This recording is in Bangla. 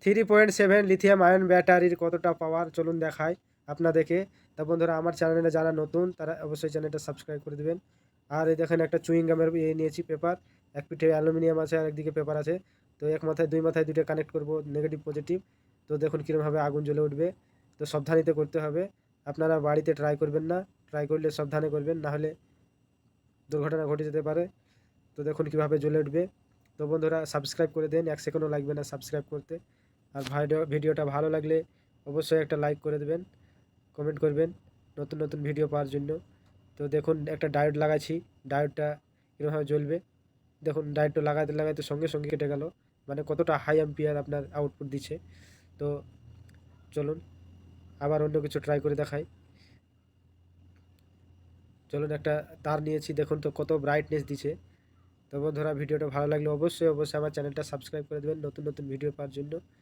3.7 লিথিয়াম আয়ন ব্যাটারির কতটা পাওয়ার চলুন দেখায় আপনাদেরকে। তা বন্ধুরা আমার চ্যানেলে যারা নতুন তারা অবশ্যই চ্যানেলটা সাবস্ক্রাইব করে দেবেন। আর এই দেখেন একটা চুইং গামের নিয়েছি পেপার, এক পিঠে অ্যালুমিনিয়াম আছে আর একদিকে পেপার আছে। তো এক মাথায় দুই মাথায় দুটো কানেক্ট করব, নেগেটিভ পজিটিভ। তো দেখুন কীরকমভাবে আগুন জ্বলে উঠবে। তো সাবধানিতে করতে হবে, আপনারা বাড়িতে ট্রাই করবেন না, ট্রাই করলে সাবধানে করবেন, নাহলে দুর্ঘটনা ঘটে যেতে পারে। তো দেখুন কীভাবে জ্বলে উঠবে। তো বন্ধুরা সাবস্ক্রাইব করে দেন, 1 সেকেন্ডও লাগবে না সাবস্ক্রাইব করতে। আর ভিডিওটা ভালো লাগলে অবশ্যই একটা লাইক করে দেবেন, কমেন্ট করবেন নতুন নতুন ভিডিও পাওয়ার জন্য। তো দেখুন একটা ডায়োড লাগাচ্ছি, ডায়োডটা এরকমভাবে জ্বলবে। দেখুন ডায়োডটা লাগাতে লাগাতে সঙ্গে সঙ্গে কেটে গেল, মানে কতটা হাই অ্যাম্পিয়ার আপনার আউটপুট দিচ্ছে। তো চলুন আবার অন্য কিছু ট্রাই করে দেখাই। চলুন একটা তার নিয়েছি, দেখুন তো কত ব্রাইটনেস দিচ্ছে। তো বন্ধুরা ভিডিওটা ভালো লাগলে অবশ্যই অবশ্যই আমার চ্যানেলটা সাবস্ক্রাইব করে দেবেন নতুন নতুন ভিডিও পাওয়ার জন্য।